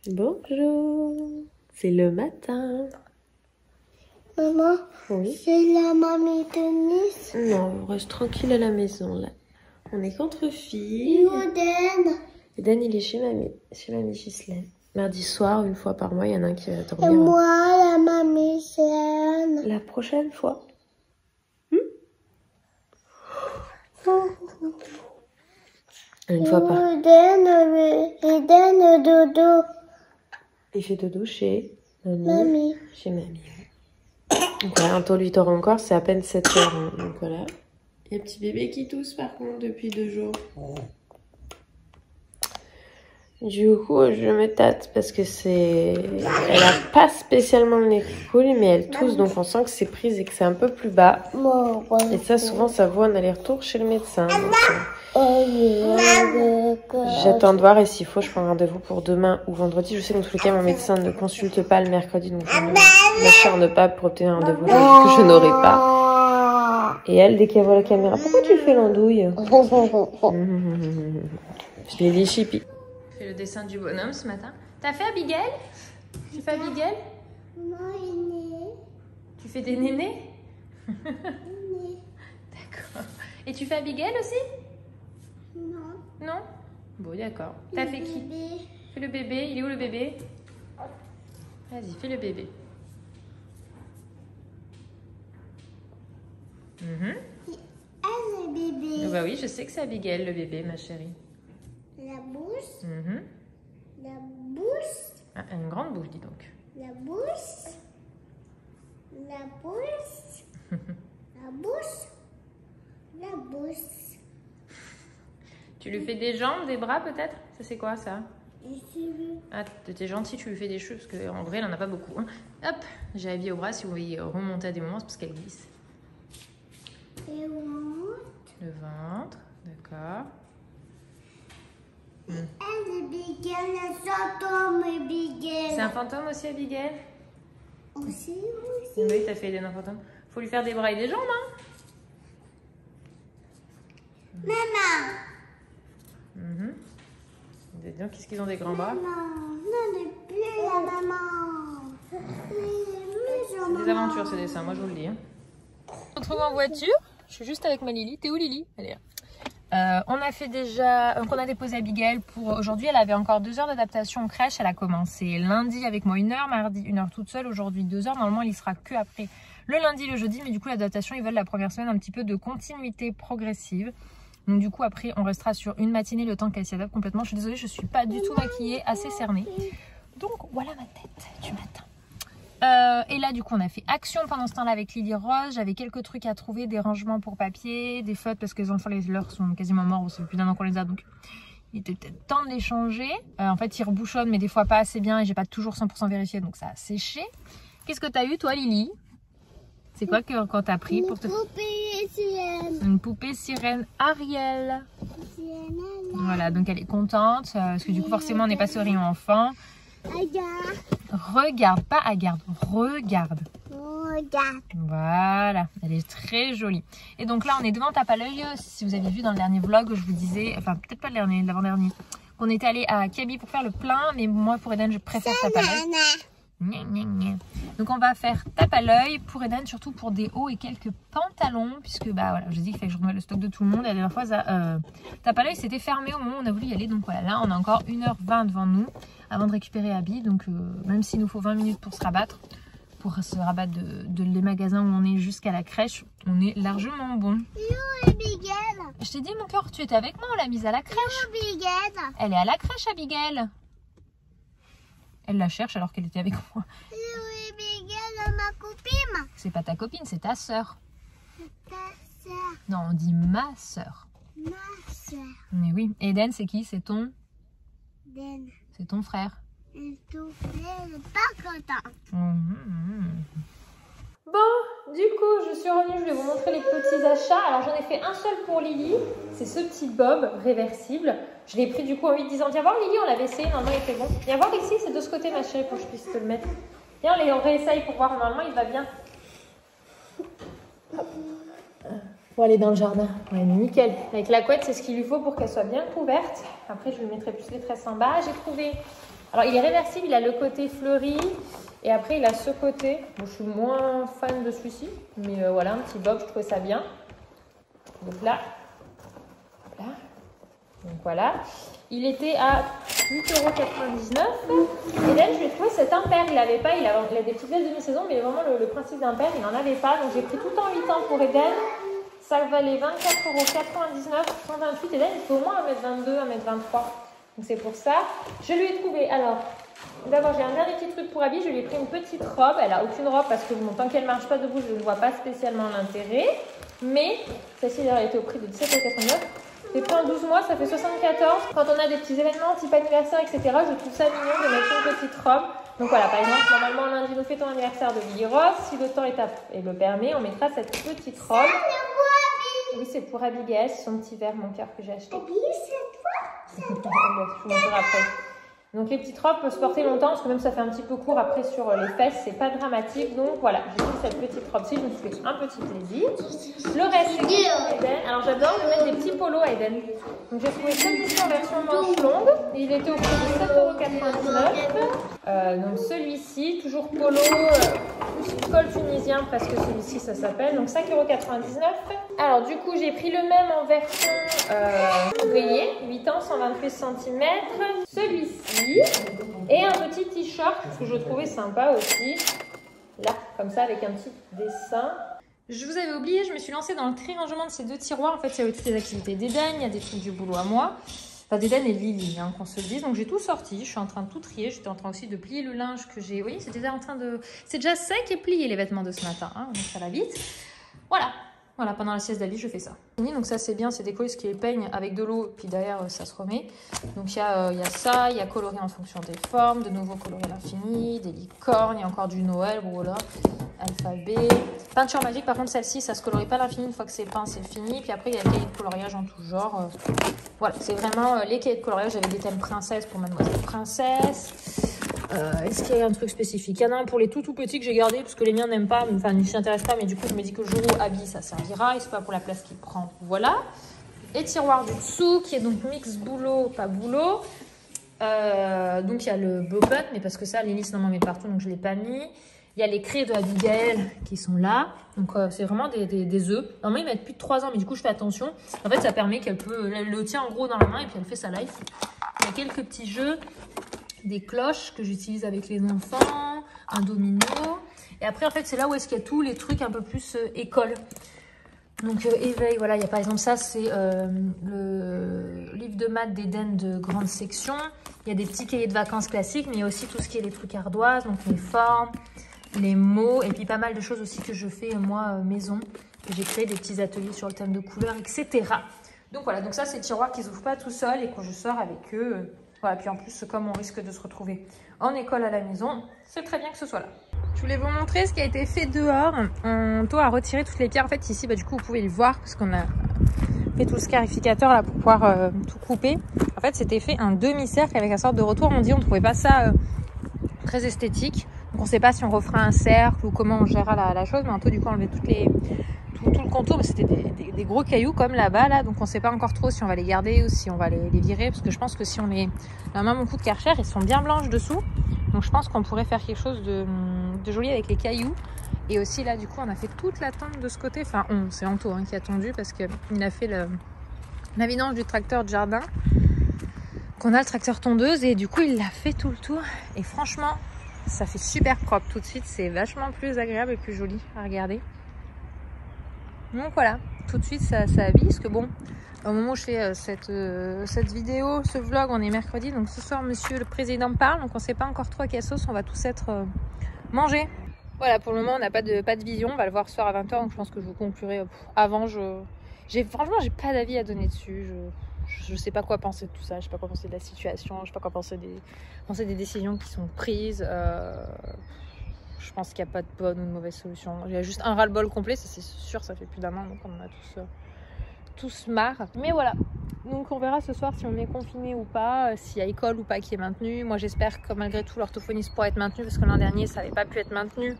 Bonjour, c'est le matin. Maman, Oui. c'est la mamie de Nice. Non, on reste tranquille à la maison là. On est qu'entre filles. Eden. Eden, il est chez mamie Ghislaine. Mardi soir, une fois par mois, il y en a un qui va Et dormir. moi, la mamie, c'est Anne. La prochaine fois. Une fois par... Eden, dodo. Il fait dodo chez Mamie. Chez mamie. Donc voilà, un taux 8 heures encore, c'est à peine 7 heures. Hein. Donc voilà. Il y a un petit bébé qui tousse par contre depuis 2 jours. Du coup, je me tâte parce que c'est... Elle a pas spécialement le nez cool, mais elle tousse, donc on sent que c'est prise et que c'est un peu plus bas. Et ça, souvent, ça vaut un aller-retour chez le médecin. J'attends de voir et s'il faut, je prends rendez-vous pour demain ou vendredi. Je sais que dans tous les cas, mon médecin ne consulte pas le mercredi, donc je ne m'acharne pas pour obtenir un rendez-vous que je n'aurai pas. Et elle, dès qu'elle voit la caméra, pourquoi tu fais l'andouille? Je l'ai dit chippie. Fais le dessin du bonhomme ce matin. T'as fait Abigail? Tu fais Abigail? Tu fais des nénés? D'accord. Et tu fais Abigail aussi? Non. Non? Bon, d'accord. T'as fait qui? Fais le bébé. Il est où le bébé? Vas-y, fais le bébé. Elle, le bébé. Bah oui, je sais que c'est Abigail le bébé, ma chérie. La bouche. Mhm. La bouche. Ah, une grande bouche, dis donc. La bouche. La bouche. La bouche. La bouche. Tu lui fais des jambes, des bras peut-être? Ça c'est quoi ça? Ici. Ah, t'es gentil, tu lui fais des cheveux parce qu'en vrai, elle en a pas beaucoup. Hein. Hop, j'ai habillé au bras, si vous voyez remonter à des moments, c'est parce qu'elle glisse. Et on. Le ventre, d'accord. Elle est Abigail, la fantôme Abigail. C'est un fantôme aussi, Abigail? Aussi. Oui, t'as fait Eden un fantôme. Faut lui faire des bras et des jambes, hein? Maman. Dis donc, qu'est-ce qu'ils ont des grands bras? Non, non, ne plus la maman. C'est des aventures, ce dessin, moi je vous le dis. Hein. On se retrouve en voiture. Je suis juste avec ma Lily. T'es où, Lily? Elle est là. On a fait déjà... Donc on a déposé Abigail pour aujourd'hui. Elle avait encore 2 heures d'adaptation en crèche. Elle a commencé lundi avec moi 1 heure, mardi 1 heure toute seule. Aujourd'hui 2 heures. Normalement, elle y sera que après le lundi, le jeudi. Mais du coup, l'adaptation, ils veulent la première semaine un petit peu de continuité progressive. Donc du coup, après, on restera sur une matinée le temps qu'elle s'y adapte complètement. Je suis désolée, je suis pas du tout maquillée, assez cernée. Donc voilà ma tête du matin. Et là du coup on a fait action pendant ce temps-là avec Lily Rose. J'avais quelques trucs à trouver, des rangements pour papier, des feutres parce que les enfants, les leurs sont quasiment morts, c'est plus d'1 an qu'on les a, donc il était peut-être temps de les changer. En fait ils rebouchonnent mais des fois pas assez bien et j'ai pas toujours 100% vérifié, donc ça a séché. Qu'est-ce que t'as eu toi, Lily? C'est quoi que quand t'as pris pour te... Poupée sirène. Une poupée sirène Ariel. Voilà, donc elle est contente parce que du coup forcément on est passé au rayon enfant. Regarde, pas Agarde, regarde. Regarde. Voilà, elle est très jolie. Et donc là, on est devant Tape à l'œil. Si vous avez vu dans le dernier vlog, je vous disais, enfin peut-être pas le dernier, l'avant-dernier, qu'on était allé à Kaby pour faire le plein, mais moi pour Eden, je préfère Tape à l'œil. Donc on va faire Tape à l'œil pour Eden, surtout pour des hauts et quelques pantalons, puisque bah voilà, je dis qu'il fallait que je renouvelle le stock de tout le monde. Et la dernière fois, Tape à l'œil c'était fermé au moment où on a voulu y aller. Donc voilà, là on a encore 1h20 devant nous avant de récupérer Abby. Donc même s'il nous faut 20 minutes pour se rabattre les magasins où on est jusqu'à la crèche, on est largement bon. Je t'ai dit mon cœur, tu étais avec moi, on l'a mise à la crèche. Elle est à la crèche, Abigail. Elle la cherche alors qu'elle était avec moi. Ma copine. C'est pas ta copine, c'est ta sœur. Ta soeur. Non, on dit ma sœur. Ma soeur. Mais oui. Eden, c'est qui? C'est ton... Den. C'est ton frère. Et tout fait pas content. Bon, du coup, je suis revenue, je vais vous montrer les petits achats. Alors, j'en ai fait un seul pour Lily. C'est ce petit bob réversible. Je l'ai pris du coup en 8-10 ans. Viens voir Lily, on l'avait essayé, normalement il était bon. Viens voir ici, c'est de ce côté ma chérie pour que je puisse te le mettre. Viens, on réessaye pour voir, normalement il va bien. Hop. Bon, elle est dans le jardin. Ouais, nickel. Avec la couette, c'est ce qu'il lui faut pour qu'elle soit bien couverte. Après, je lui mettrai plus les tresses en bas. J'ai trouvé Alors il est réversible, il a le côté fleuri et après il a ce côté. Bon, je suis moins fan de celui-ci, mais voilà, un petit bob, je trouvais ça bien. Donc là, voilà. Donc voilà. Il était à 8,99 €. Et là, je lui ai trouvé cet impair. Il avait pas, il a des petites vestes demi-saison, mais vraiment le principe d'impair, il n'en avait pas. Donc j'ai pris tout en 8 ans pour Eden. Ça valait 24,99 €, 128. Eden, il faut au moins 1m22, 1m23. Donc c'est pour ça. Je lui ai trouvé, alors, d'abord j'ai un dernier petit truc pour habiller. Je lui ai pris une petite robe. Elle n'a aucune robe parce que bon, tant qu'elle ne marche pas debout, je ne vois pas spécialement l'intérêt. Mais celle-ci, elle était au prix de 17,89 €. J'ai pris en 12 mois, ça fait 74. Quand on a des petits événements, type anniversaire, etc., je trouve ça mignon de mettre une petite robe. Donc voilà, par exemple, normalement lundi, nous fêtons l'anniversaire de Lily Rose. Si le temps est le permet, on mettra cette petite robe. Oui, c'est pour Abigail, c'est son petit verre, mon cœur, que j'ai acheté. Je vous montrerai après. Donc les petites robes peuvent se porter longtemps parce que même ça fait un petit peu court après sur les fesses, c'est pas dramatique. Donc voilà, j'ai pris cette petite robe-ci, je me suis fait un petit plaisir. Le reste c'est pour Eden. Alors j'adore me mettre des petits polos à Eden. Donc j'ai trouvé celui-ci en version manche longue. Il était au prix de 7,99 €. Donc celui-ci, toujours polo, col tunisien parce que celui-ci ça s'appelle. Donc 5,99 €. Alors du coup j'ai pris le même en version rayée, 8 ans, 128 cm. Celui-ci. Et un petit t-shirt que je trouvais sympa aussi. Là, comme ça, avec un petit dessin. Je vous avais oublié, je me suis lancée dans le tri-rangement de ces deux tiroirs. En fait, il y avait toutes les activités d'Eden, il y a des trucs du boulot à moi. Enfin, d'Eden et Lily, hein, qu'on se le dise. Donc, j'ai tout sorti. Je suis en train de tout trier. J'étais en train aussi de plier le linge que j'ai... Vous voyez, c'est déjà en train de... C'est déjà sec et plié, les vêtements de ce matin. Hein, donc, ça va vite. Voilà. Voilà, pendant la sieste d'Ali, je fais ça. Donc ça, c'est bien, c'est des colis qui les peignent avec de l'eau, puis derrière, ça se remet. Donc il y a ça, il y a coloré en fonction des formes, de nouveau coloré à l'infini, des licornes, il y a encore du Noël, voilà, alphabet. Peinture magique, par contre, celle-ci, ça se colorie pas à l'infini, une fois que c'est peint, c'est fini. Puis après, il y a les cahiers de coloriage en tout genre. Voilà, c'est vraiment les cahiers de coloriage. J'avais des thèmes princesse pour Mademoiselle Princesse. Est-ce qu'il y a un truc spécifique? Il y en a un pour les tout petits que j'ai gardé parce que les miens n'aiment pas, enfin ne s'y intéressent pas, mais du coup je me dis que le jour où habille ça servira et c'est pas pour la place qu'il prend. Voilà. Et tiroir du dessous qui est donc mix boulot, pas boulot. Donc il y a le bobot, mais parce que ça Lily sinon m'en met partout donc je l'ai pas mis. Il y a les crayons de Abigail qui sont là. Donc c'est vraiment des œufs. Normalement ils mettent plus de 3 ans, mais du coup je fais attention. En fait ça permet qu'elle le tient en gros dans la main et puis elle fait sa life. Il y a quelques petits jeux. Des cloches que j'utilise avec les enfants, un domino. Et après, en fait, c'est là où est-ce qu'il y a tous les trucs un peu plus école. Donc, éveil, voilà. Il y a par exemple ça, c'est le livre de maths d'Eden de grande section. Il y a des petits cahiers de vacances classiques, mais il y a aussi tout ce qui est les trucs ardoises, donc les formes, les mots, et puis pas mal de choses aussi que je fais, moi, maison. J'ai créé des petits ateliers sur le thème de couleurs, etc. Donc voilà, donc ça, c'est le tiroir qui s'ouvre pas tout seul et quand je sors avec eux... Voilà, puis en plus, comme on risque de se retrouver en école à la maison, c'est très bien que ce soit là. Je voulais vous montrer ce qui a été fait dehors. On doit retirer toutes les pierres. En fait, ici, du coup, vous pouvez le voir parce qu'on a fait tout le scarificateur là pour pouvoir tout couper. En fait, c'était fait un demi-cercle avec un sorte de retour. On dit on ne trouvait pas ça très esthétique. Donc, on ne sait pas si on refera un cercle ou comment on gérera la chose. Mais Anto, du coup, enlever tout le contour, mais c'était des gros cailloux comme là-bas, là, donc on ne sait pas encore trop si on va les garder ou si on va les virer, parce que je pense que si on les... La main, mon coup de Karcher, ils sont bien blanches dessous, donc je pense qu'on pourrait faire quelque chose de joli avec les cailloux. Et aussi là, du coup, on a fait toute la tente de ce côté, enfin c'est Anto qui a tondu, parce qu'il a fait la vidange du tracteur de jardin, qu'on a le tracteur tondeuse, et du coup, il l'a fait tout le tour, et franchement, ça fait super propre tout de suite, c'est vachement plus agréable et plus joli à regarder. Donc voilà, tout de suite ça habille, parce que bon, au moment où je fais cette vidéo, ce vlog, on est mercredi, donc ce soir monsieur le président parle, donc on ne sait pas encore trop à quelle sauce on va tous être mangés. Voilà, pour le moment on n'a pas de vision, on va le voir ce soir à 20 h, donc je pense que je vous conclurai avant. Franchement, j'ai pas d'avis à donner dessus, je sais pas quoi penser de tout ça, je sais pas quoi penser de la situation, je sais pas quoi penser des décisions qui sont prises. Je pense qu'il n'y a pas de bonne ou de mauvaise solution. Il y a juste un ras-le-bol complet, ça c'est sûr, ça fait plus d'un an, donc on en a tous marre. Mais voilà, Donc on verra ce soir si on est confiné ou pas, s'il y a école ou pas qui est maintenue. Moi j'espère que malgré tout l'orthophoniste pourra être maintenu parce que l'an dernier ça n'avait pas pu être maintenu.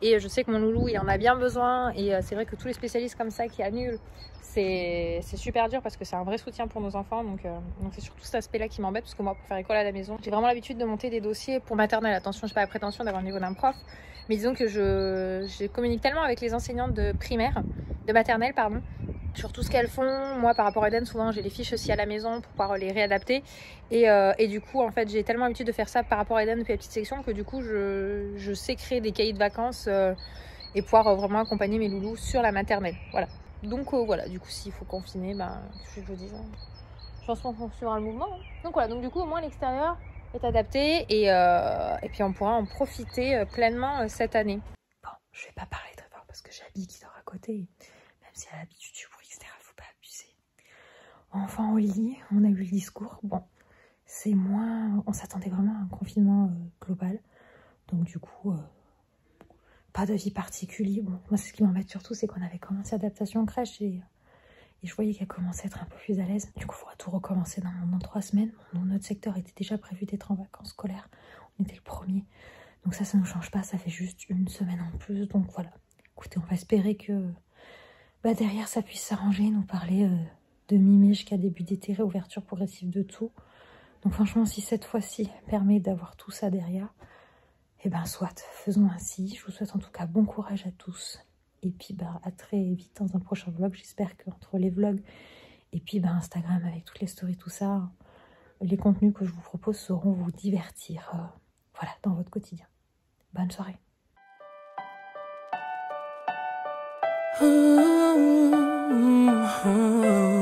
Et je sais que mon loulou il en a bien besoin. Et c'est vrai que tous les spécialistes comme ça qui annulent, c'est super dur parce que c'est un vrai soutien pour nos enfants. Donc c'est surtout cet aspect là qui m'embête parce que moi pour faire école à la maison, j'ai vraiment l'habitude de monter des dossiers pour maternelle. Attention, je n'ai pas la prétention d'avoir le niveau d'un prof. Mais disons que je communique tellement avec les enseignantes de primaire, de maternelle pardon, sur tout ce qu'elles font. Moi par rapport à Eden, souvent j'ai les fiches aussi à la maison pour pouvoir les réadapter et du coup en fait j'ai tellement l'habitude de faire ça par rapport à Eden depuis la petite section que du coup je sais créer des cahiers de vacances et pouvoir vraiment accompagner mes loulous sur la maternelle. Voilà. Donc voilà, du coup s'il faut confiner, ben je vous dis, je pense qu'on poursuivra le mouvement. Donc voilà, donc du coup au moins l'extérieur est adapté et puis on pourra en profiter pleinement cette année. Bon, je vais pas parler très fort parce que j'ai Abby qui dort à côté. Même si elle a l'habitude du bruit, etc., faut pas abuser. Enfin, au lit, on a eu le discours. Bon, c'est moins... On s'attendait vraiment à un confinement global. Donc du coup, pas d'avis particulier. Bon, moi, ce qui m'embête surtout, c'est qu'on avait commencé l'adaptation en crèche et je voyais qu'elle commençait à être un peu plus à l'aise. Du coup, il faudra tout recommencer dans 3 semaines. Bon, notre secteur était déjà prévu d'être en vacances scolaires. On était le premier. Donc ça ne nous change pas. Ça fait juste 1 semaine en plus. Donc voilà. Écoutez, on va espérer que derrière ça puisse s'arranger, nous parler de mi-mai jusqu'à début d'été, réouverture progressive de tout. Donc franchement, si cette fois-ci permet d'avoir tout ça derrière, et ben soit, faisons ainsi. Je vous souhaite en tout cas bon courage à tous. Et puis à très vite dans un prochain vlog. J'espère qu'entre les vlogs et puis Instagram avec toutes les stories, tout ça, les contenus que je vous propose sauront vous divertir voilà, dans votre quotidien. Bonne soirée. Oh, oh, oh.